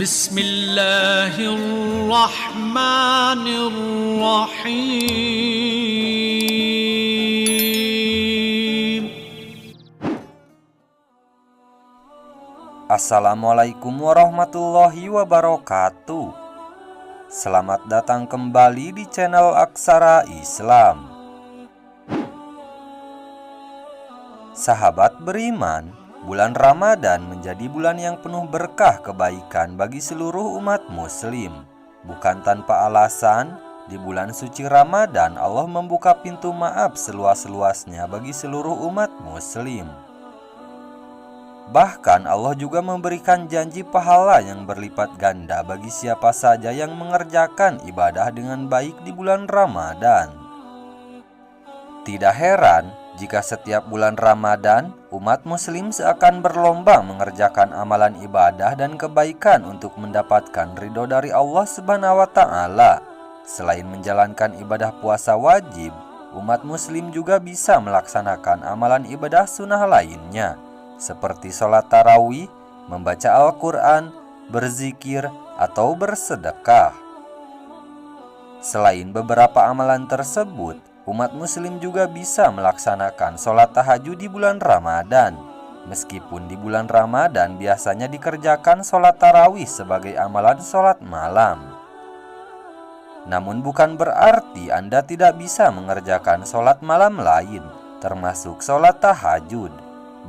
Bismillahirrahmanirrahim. Assalamualaikum warahmatullahi wabarakatuh. Selamat datang kembali di channel Aksara Islam. Sahabat beriman, bulan Ramadan menjadi bulan yang penuh berkah kebaikan bagi seluruh umat muslim. Bukan tanpa alasan, di bulan suci Ramadan Allah membuka pintu maaf seluas-luasnya bagi seluruh umat muslim. Bahkan Allah juga memberikan janji pahala yang berlipat ganda bagi siapa saja yang mengerjakan ibadah dengan baik di bulan Ramadan. Tidak heran jika setiap bulan Ramadan, umat muslim seakan berlomba mengerjakan amalan ibadah dan kebaikan untuk mendapatkan ridho dari Allah Subhanahu wa Ta'ala. Selain menjalankan ibadah puasa wajib, umat muslim juga bisa melaksanakan amalan ibadah sunnah lainnya, seperti sholat tarawih, membaca Al-Quran, berzikir, atau bersedekah. Selain beberapa amalan tersebut, umat muslim juga bisa melaksanakan sholat tahajud di bulan Ramadan. Meskipun di bulan Ramadan biasanya dikerjakan sholat tarawih sebagai amalan sholat malam. Namun bukan berarti Anda tidak bisa mengerjakan sholat malam lain, termasuk sholat tahajud.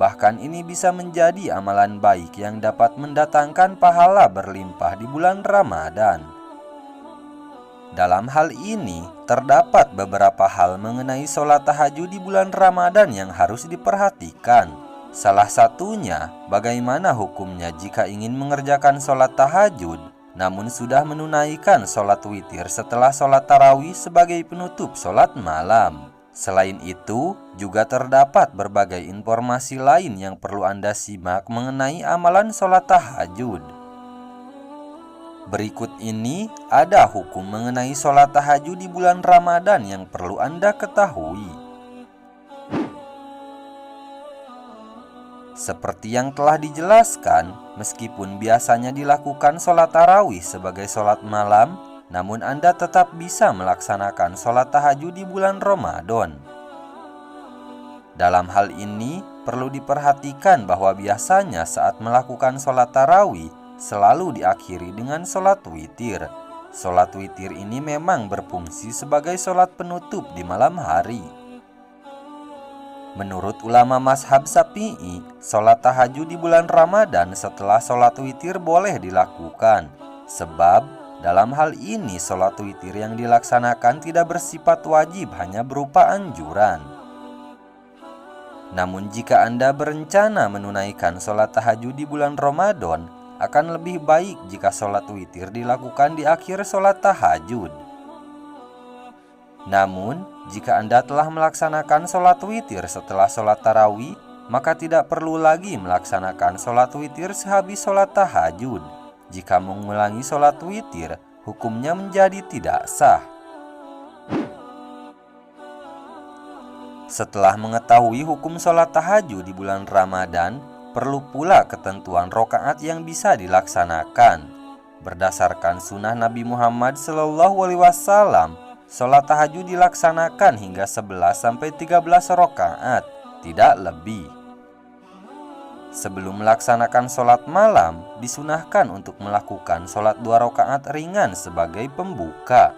Bahkan ini bisa menjadi amalan baik yang dapat mendatangkan pahala berlimpah di bulan Ramadan. Dalam hal ini, terdapat beberapa hal mengenai sholat tahajud di bulan Ramadan yang harus diperhatikan. Salah satunya, bagaimana hukumnya jika ingin mengerjakan sholat tahajud, namun sudah menunaikan sholat witir setelah sholat tarawih sebagai penutup sholat malam. Selain itu, juga terdapat berbagai informasi lain yang perlu Anda simak mengenai amalan sholat tahajud. Berikut ini ada hukum mengenai sholat tahajud di bulan Ramadan yang perlu Anda ketahui. Seperti yang telah dijelaskan, meskipun biasanya dilakukan sholat tarawih sebagai sholat malam, namun Anda tetap bisa melaksanakan sholat tahajud di bulan Ramadan. Dalam hal ini, perlu diperhatikan bahwa biasanya saat melakukan sholat tarawih, selalu diakhiri dengan sholat witir. Sholat witir ini memang berfungsi sebagai sholat penutup di malam hari. Menurut ulama mazhab Syafi'i, sholat tahajud di bulan Ramadan setelah sholat witir boleh dilakukan. Sebab dalam hal ini sholat witir yang dilaksanakan tidak bersifat wajib, hanya berupa anjuran. Namun jika Anda berencana menunaikan sholat tahajud di bulan Ramadan, akan lebih baik jika sholat witir dilakukan di akhir sholat tahajud. Namun, jika Anda telah melaksanakan sholat witir setelah sholat tarawih, maka tidak perlu lagi melaksanakan sholat witir sehabis sholat tahajud. Jika mengulangi sholat witir, hukumnya menjadi tidak sah. Setelah mengetahui hukum sholat tahajud di bulan Ramadan, perlu pula ketentuan rokaat yang bisa dilaksanakan. Berdasarkan sunnah Nabi Muhammad SAW, sholat tahajud dilaksanakan hingga 11-13 rokaat, tidak lebih. Sebelum melaksanakan sholat malam, disunahkan untuk melakukan sholat 2 rokaat ringan sebagai pembuka.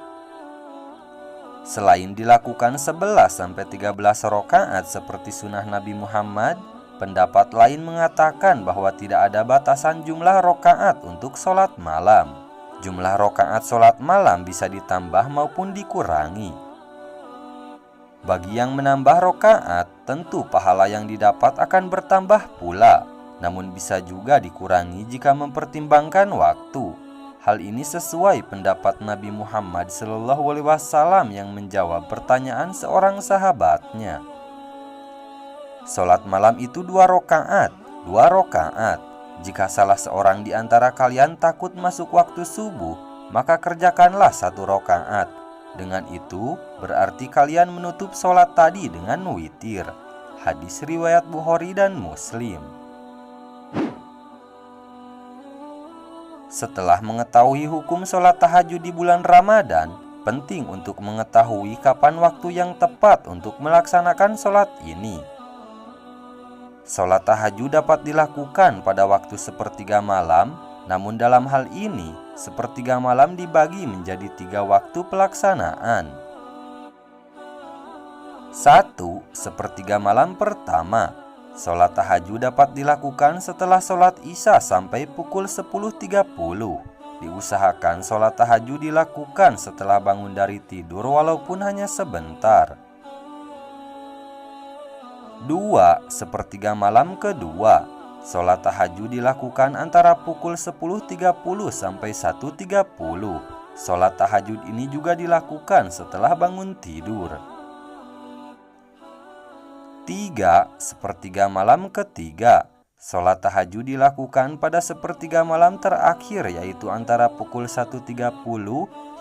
Selain dilakukan 11-13 rokaat seperti sunnah Nabi Muhammad, pendapat lain mengatakan bahwa tidak ada batasan jumlah rokaat untuk sholat malam. Jumlah rokaat sholat malam bisa ditambah maupun dikurangi. Bagi yang menambah rokaat, tentu pahala yang didapat akan bertambah pula. Namun bisa juga dikurangi jika mempertimbangkan waktu. Hal ini sesuai pendapat Nabi Muhammad SAW yang menjawab pertanyaan seorang sahabatnya. Sholat malam itu 2 rokaat. Jika salah seorang di antara kalian takut masuk waktu subuh, maka kerjakanlah 1 rokaat. Dengan itu, berarti kalian menutup sholat tadi dengan witir. Hadis riwayat Bukhari dan Muslim. Setelah mengetahui hukum sholat tahajud di bulan Ramadan, penting untuk mengetahui kapan waktu yang tepat untuk melaksanakan sholat ini. Sholat tahajud dapat dilakukan pada waktu sepertiga malam, namun dalam hal ini, sepertiga malam dibagi menjadi 3 waktu pelaksanaan. 1. Sepertiga malam pertama. Sholat tahajud dapat dilakukan setelah sholat isya sampai pukul 10.30. Diusahakan sholat tahajud dilakukan setelah bangun dari tidur walaupun hanya sebentar. 2. Sepertiga malam kedua. Sholat tahajud dilakukan antara pukul 10.30 sampai 1.30. Sholat tahajud ini juga dilakukan setelah bangun tidur. 3. Sepertiga malam ketiga. Sholat tahajud dilakukan pada sepertiga malam terakhir, yaitu antara pukul 1.30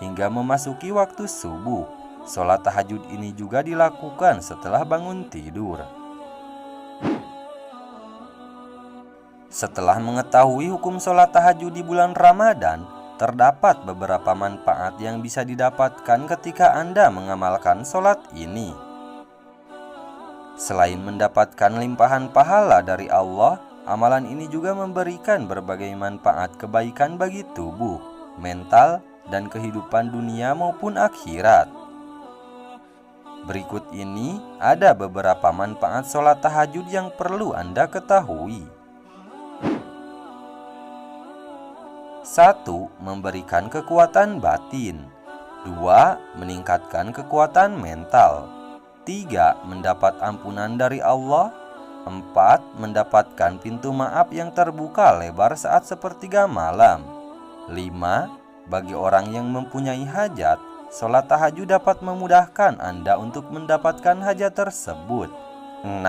hingga memasuki waktu subuh. Sholat tahajud ini juga dilakukan setelah bangun tidur. Setelah mengetahui hukum sholat tahajud di bulan Ramadan, terdapat beberapa manfaat yang bisa didapatkan ketika Anda mengamalkan sholat ini. Selain mendapatkan limpahan pahala dari Allah, amalan ini juga memberikan berbagai manfaat kebaikan bagi tubuh, mental, dan kehidupan dunia maupun akhirat. Berikut ini ada beberapa manfaat sholat tahajud yang perlu Anda ketahui. 1. Memberikan kekuatan batin. 2. Meningkatkan kekuatan mental. 3. Mendapat ampunan dari Allah. 4. Mendapatkan pintu maaf yang terbuka lebar saat sepertiga malam. 5. Bagi orang yang mempunyai hajat, sholat tahajud dapat memudahkan Anda untuk mendapatkan hajat tersebut. 6.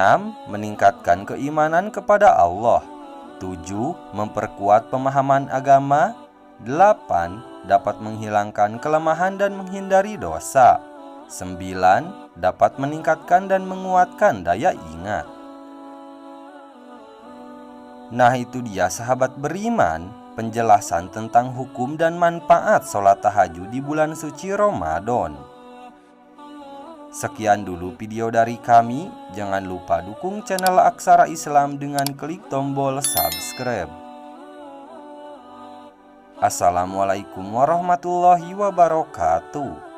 Meningkatkan keimanan kepada Allah. 7. Memperkuat pemahaman agama. 8. Dapat menghilangkan kelemahan dan menghindari dosa. 9. Dapat meningkatkan dan menguatkan daya ingat. Nah, itu dia sahabat beriman, penjelasan tentang hukum dan manfaat sholat tahajud di bulan suci Ramadan. Sekian dulu video dari kami. Jangan lupa dukung channel Aksara Islam dengan klik tombol subscribe. Assalamualaikum warahmatullahi wabarakatuh.